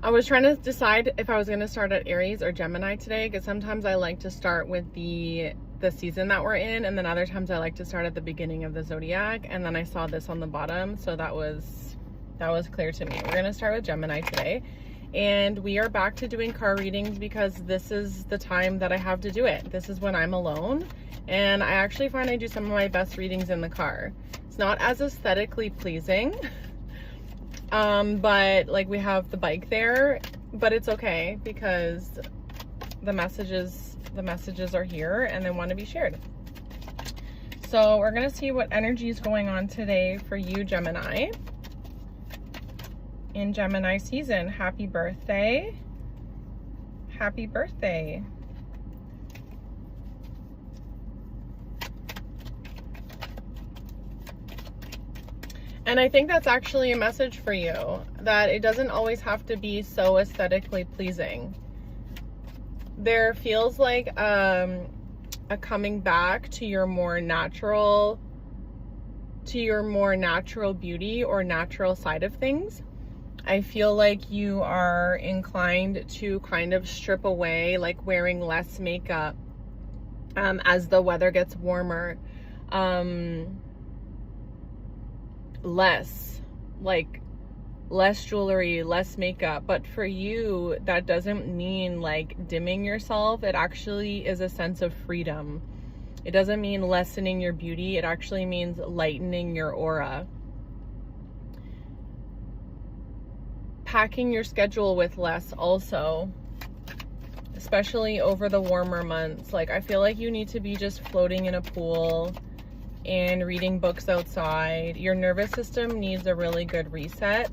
I was trying to decide if I was going to start at Aries or Gemini today, because sometimes I like to start with the season that we're in, and then other times I like to start at the beginning of the zodiac. And then I saw this on the bottom, so that was clear to me. We're going to start with Gemini today, and we are back to doing car readings because this is the time that I have to do it. This is when I'm alone, and I actually find I do some of my best readings in the car. It's not as aesthetically pleasing. But like we have the bike there, but it's okay because the messages are here and they want to be shared. So we're going to see what energy is going on today for you, Gemini, in Gemini season. Happy birthday. Happy birthday. And I think that's actually a message for you, that it doesn't always have to be so aesthetically pleasing. There feels like a coming back to your more natural beauty or natural side of things. I feel like you are inclined to kind of strip away, like wearing less makeup as the weather gets warmer. Less jewelry, less makeup. But for you, that doesn't mean like dimming yourself. It actually is a sense of freedom. It doesn't mean lessening your beauty. It actually means lightening your aura. Packing your schedule with less also, especially over the warmer months. Like, I feel like you need to be just floating in a pool and reading books outside. Your nervous system needs a really good reset.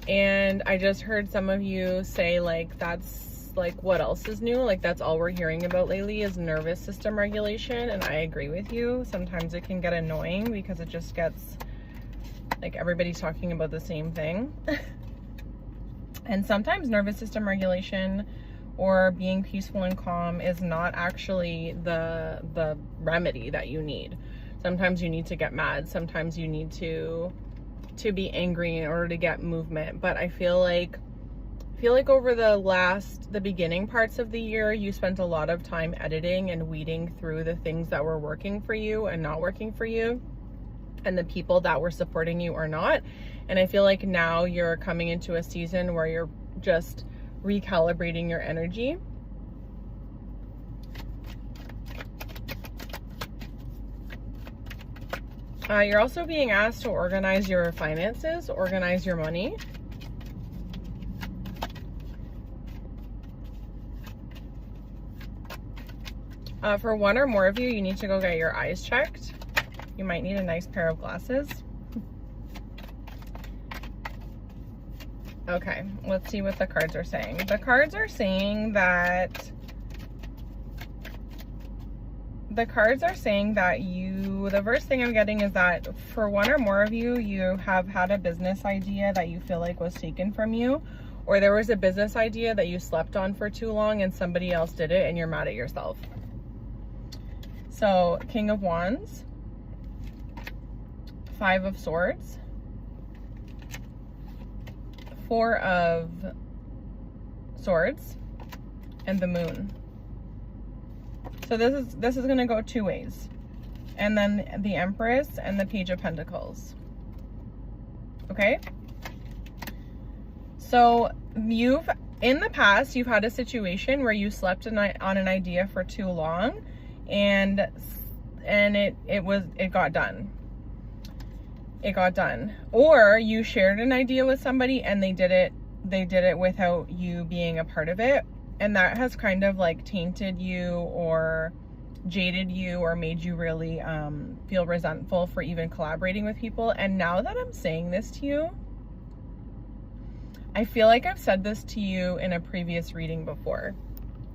And I just heard some of you say like, that's like, what else is new? Like, that's all we're hearing about lately is nervous system regulation. And I agree with you. Sometimes it can get annoying because it just gets like everybody's talking about the same thing. And sometimes nervous system regulation or being peaceful and calm is not actually the remedy that you need. Sometimes you need to get mad. Sometimes you need to be angry in order to get movement. But I feel like over the beginning parts of the year, you spent a lot of time editing and weeding through the things that were working for you and not working for you, and the people that were supporting you or not. And I feel like now you're coming into a season where you're just recalibrating your energy. You're also being asked to organize your finances, organize your money. For one or more of you, you need to go get your eyes checked. You might need a nice pair of glasses. Okay, let's see what the cards are saying. The cards are saying that the first thing I'm getting is that for one or more of you, you have had a business idea that you feel like was taken from you, or there was a business idea that you slept on for too long and somebody else did it and you're mad at yourself. So, King of Wands, Five of Swords, Four of Swords, and the Moon. So this is going to go two ways. And then the Empress and the Page of Pentacles. Okay? So in the past, you've had a situation where you slept on an idea for too long, and it got done. It got done. Or you shared an idea with somebody and they did it without you being a part of it. And that has kind of like tainted you or jaded you or made you really feel resentful for even collaborating with people. And now that I'm saying this to you, I feel like I've said this to you in a previous reading before,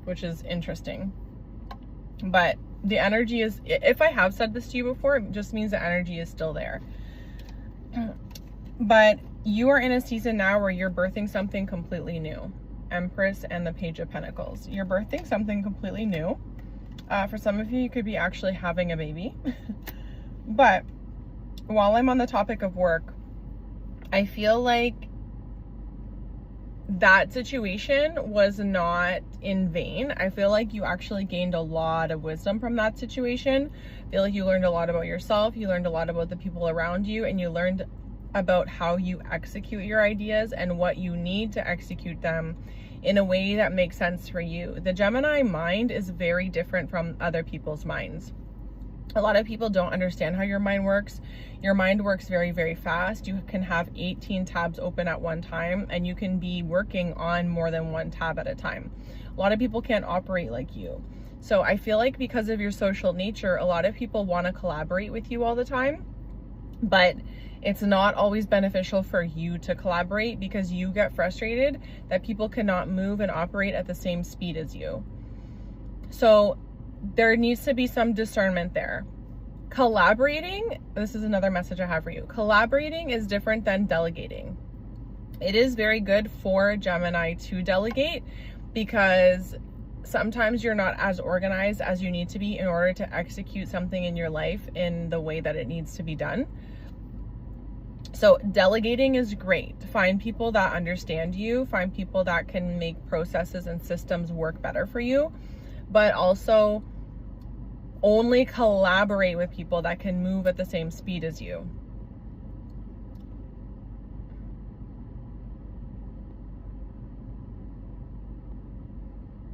which is interesting. But the energy is, if I have said this to you before, it just means the energy is still there. But you are in a season now where you're birthing something completely new. Empress and the Page of Pentacles. You're birthing something completely new. For some of you, you could be actually having a baby. But while I'm on the topic of work, I feel like that situation was not in vain. I feel like you actually gained a lot of wisdom from that situation. I feel like you learned a lot about yourself, you learned a lot about the people around you, and you learned about how you execute your ideas and what you need to execute them in a way that makes sense for you. The Gemini mind is very different from other people's minds. A lot of people don't understand how your mind works. Your mind works very, very fast. You can have 18 tabs open at one time, and you can be working on more than one tab at a time. A lot of people can't operate like you. So I feel like because of your social nature, a lot of people want to collaborate with you all the time, but it's not always beneficial for you to collaborate because you get frustrated that people cannot move and operate at the same speed as you. So there needs to be some discernment there. Collaborating, this is another message I have for you. Collaborating is different than delegating. It is very good for Gemini to delegate because sometimes you're not as organized as you need to be in order to execute something in your life in the way that it needs to be done. So delegating is great. Find people that understand you, find people that can make processes and systems work better for you, but also only collaborate with people that can move at the same speed as you.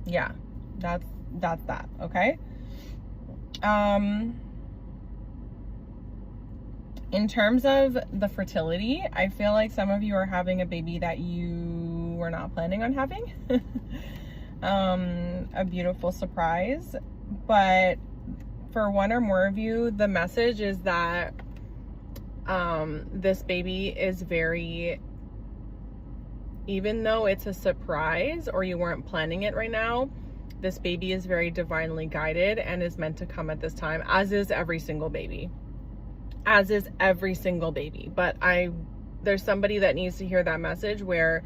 Yeah, that's that, okay? In terms of the fertility, I feel like some of you are having a baby that you were not planning on having. A beautiful surprise, but for one or more of you, the message is that this baby is very, even though it's a surprise or you weren't planning it right now, this baby is very divinely guided and is meant to come at this time, as is every single baby. As is every single baby. But there's somebody that needs to hear that message where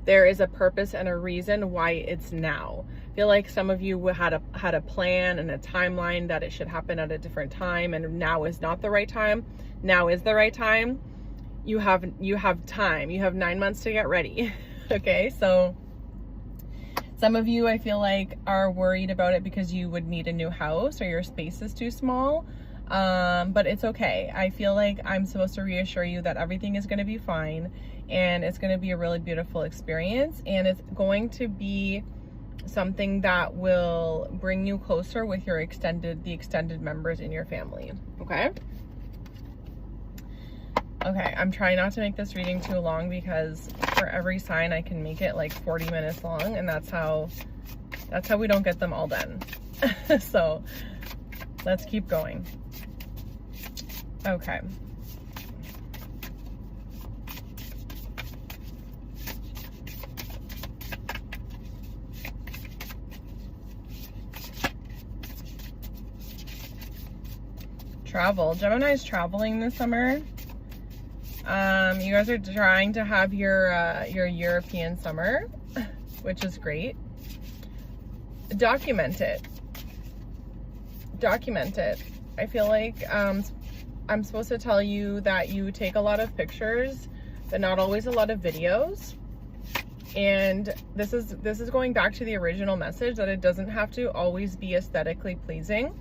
there is a purpose and a reason why it's now. I feel like some of you had a plan and a timeline that it should happen at a different time, and now is not the right time. Now is the right time. You have time. You have 9 months to get ready. Okay, so some of you, I feel like, are worried about it because you would need a new house or your space is too small. But it's okay. I feel like I'm supposed to reassure you that everything is going to be fine, and it's going to be a really beautiful experience, and it's going to be something that will bring you closer with your the extended members in your family. Okay? Okay, I'm trying not to make this reading too long because for every sign I can make it like 40 minutes long, and that's how we don't get them all done. So let's keep going. Okay. Travel. Gemini's traveling this summer. You guys are trying to have your European summer, which is great. Document it. Document it. I feel like I'm supposed to tell you that you take a lot of pictures, but not always a lot of videos. And this is going back to the original message that it doesn't have to always be aesthetically pleasing.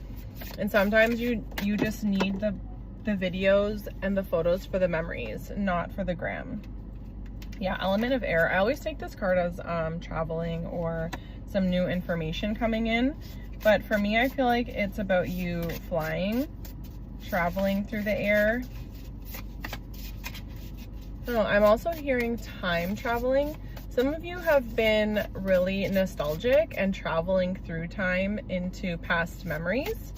And sometimes you just need the videos and the photos for the memories, not for the gram. Yeah, element of air. I always take this card as traveling or some new information coming in. But for me, I feel like it's about you flying, traveling through the air. Oh, I'm also hearing time traveling. Some of you have been really nostalgic and traveling through time into past memories.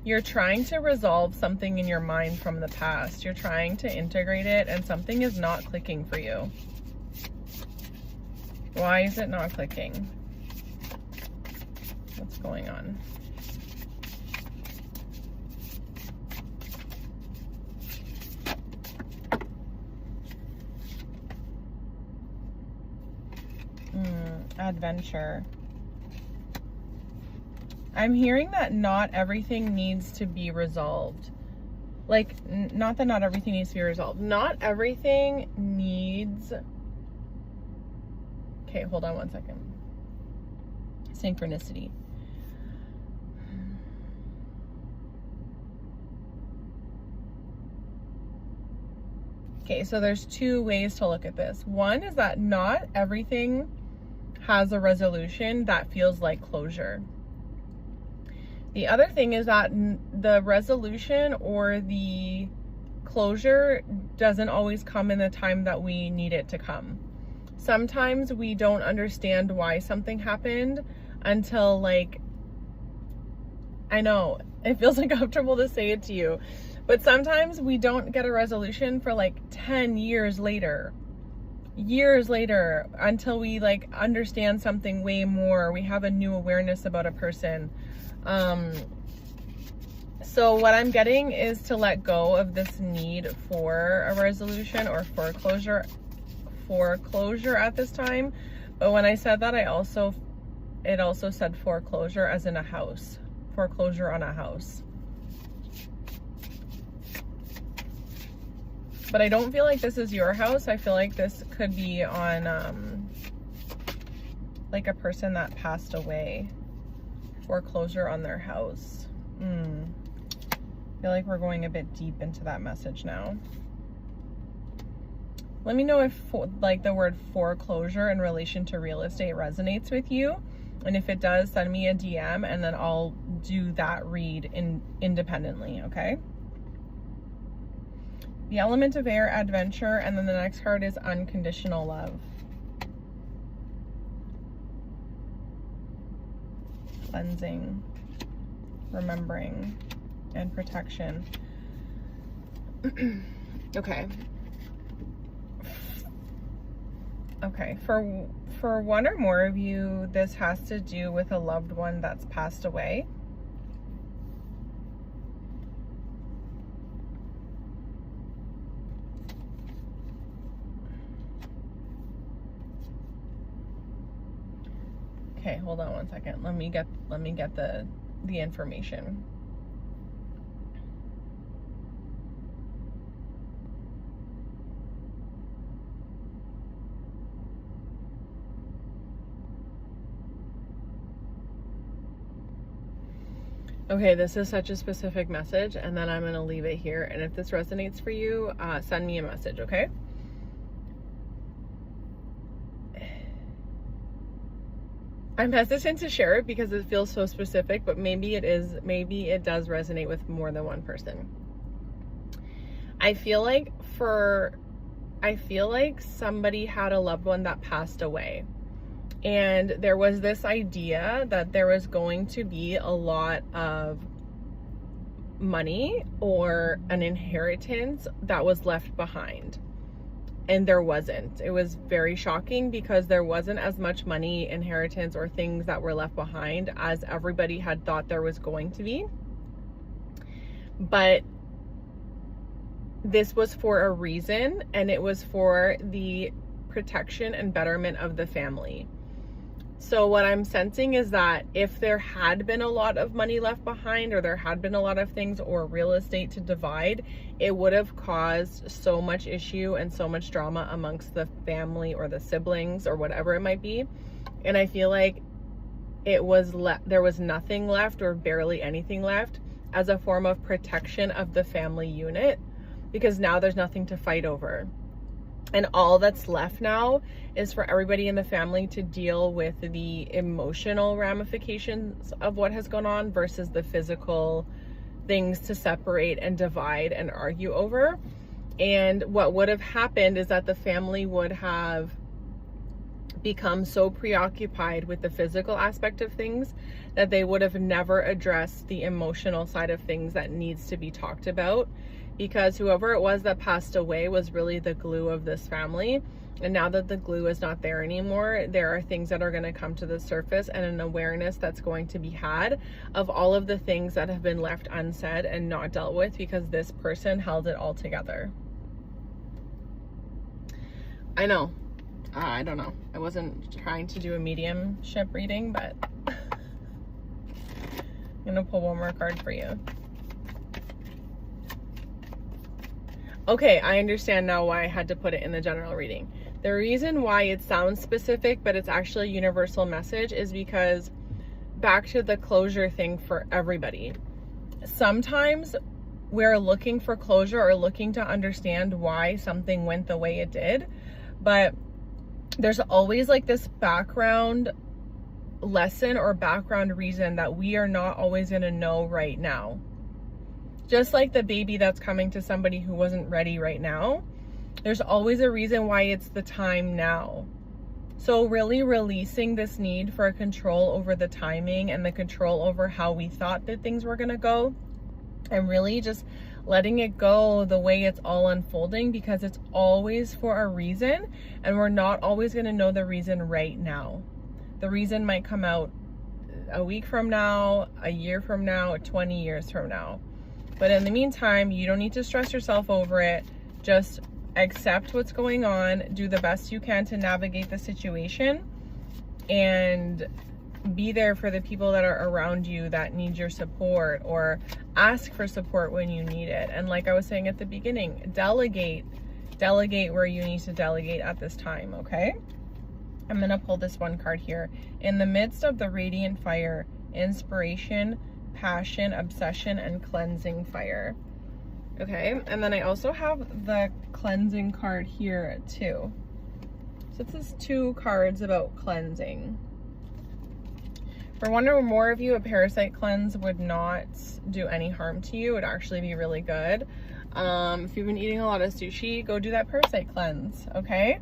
You're trying to resolve something in your mind from the past. You're trying to integrate it, and something is not clicking for you. Why is it not clicking? What's going on? Adventure. I'm hearing that not everything needs to be resolved. Like, not that not everything needs to be resolved. Not everything needs... Okay, hold on one second. Synchronicity. Okay, so there's two ways to look at this. One is that not everything has a resolution that feels like closure. The other thing is that the resolution or the closure doesn't always come in the time that we need it to come. Sometimes we don't understand why something happened until, like, I know it feels uncomfortable to say it to you, but sometimes we don't get a resolution for like 10 years later until we like understand something way more. We have a new awareness about a person. So what I'm getting is to let go of this need for a resolution or foreclosure at this time. But when I said that, it also said foreclosure as in a house, foreclosure on a house. But I don't feel like this is your house. I feel like this could be on like a person that passed away. Foreclosure on their house. I feel like we're going a bit deep into that message now. Let me know if like the word foreclosure in relation to real estate resonates with you. And if it does, send me a DM and then I'll do that read independently, okay? The element of air, adventure, and then the next card is unconditional love. Cleansing, remembering, and protection. Okay. Okay, for one or more of you, this has to do with a loved one that's passed away. Okay, hold on one second. Let me get the information. Okay, this is such a specific message, and then I'm going to leave it here. And if this resonates for you, send me a message, okay? I'm hesitant to share it because it feels so specific, but maybe it does resonate with more than one person. I feel like somebody had a loved one that passed away. And there was this idea that there was going to be a lot of money or an inheritance that was left behind. And there wasn't. It was very shocking because there wasn't as much money, inheritance, or things that were left behind as everybody had thought there was going to be. But this was for a reason, and it was for the protection and betterment of the family. So what I'm sensing is that if there had been a lot of money left behind, or there had been a lot of things or real estate to divide, it would have caused so much issue and so much drama amongst the family or the siblings or whatever it might be. And I feel like there was nothing left or barely anything left as a form of protection of the family unit, because now there's nothing to fight over. And all that's left now is for everybody in the family to deal with the emotional ramifications of what has gone on versus the physical things to separate and divide and argue over. And what would have happened is that the family would have become so preoccupied with the physical aspect of things that they would have never addressed the emotional side of things that needs to be talked about. Because whoever it was that passed away was really the glue of this family. And now that the glue is not there anymore, there are things that are going to come to the surface, and an awareness that's going to be had of all of the things that have been left unsaid and not dealt with because this person held it all together. I know. I don't know. I wasn't trying to do a mediumship reading, but I'm going to pull one more card for you. Okay, I understand now why I had to put it in the general reading. The reason why it sounds specific, but it's actually a universal message, is because back to the closure thing for everybody. Sometimes we're looking for closure or looking to understand why something went the way it did, but there's always like this background lesson or background reason that we are not always going to know right now. Just like the baby that's coming to somebody who wasn't ready right now, there's always a reason why it's the time now. So really releasing this need for control over the timing and the control over how we thought that things were going to go, and really just letting it go the way it's all unfolding, because it's always for a reason, and we're not always going to know the reason right now. The reason might come out a week from now, a year from now, 20 years from now. But in the meantime, you don't need to stress yourself over it. Just accept what's going on, do the best you can to navigate the situation, and be there for the people that are around you that need your support, or ask for support when you need it. And like I was saying at the beginning, delegate where you need to delegate at this time, okay? I'm gonna pull this one card here. In the midst of the radiant fire, inspiration, passion, obsession, and cleansing fire. Okay, and then I also have the cleansing card here too. So this is 2 cards about cleansing. For one or more of you, a parasite cleanse would not do any harm to you. It would actually be really good. If you've been eating a lot of sushi, go do that parasite cleanse, okay?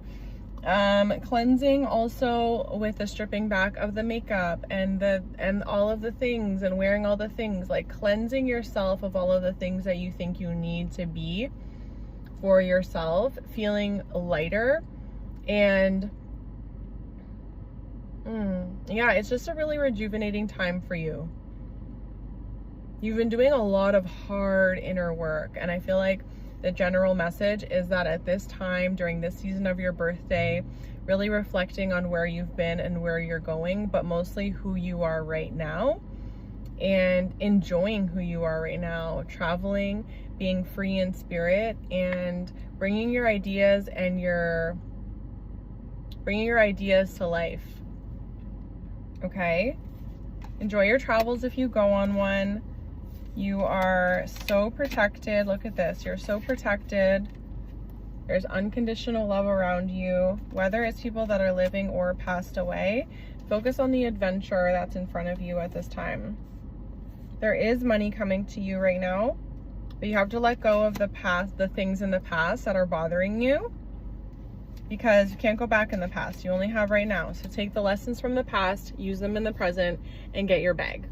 Cleansing also with the stripping back of the makeup and all of the things, and wearing all the things, like cleansing yourself of all of the things that you think you need to be for yourself, feeling lighter. And yeah, it's just a really rejuvenating time for you. You've been doing a lot of hard inner work, and I feel like the general message is that at this time, during this season of your birthday, really reflecting on where you've been and where you're going, but mostly who you are right now, and enjoying who you are right now, traveling, being free in spirit, and bringing your ideas to life. Okay? Enjoy your travels if you go on one. You are so protected. Look at this. You're so protected. There's unconditional love around you, whether it's people that are living or passed away. Focus on the adventure that's in front of you at this time. There is money coming to you right now, but you have to let go of the past, the things in the past that are bothering you, because you can't go back in the past. You only have right now. So take the lessons from the past, use them in the present, and get your bag.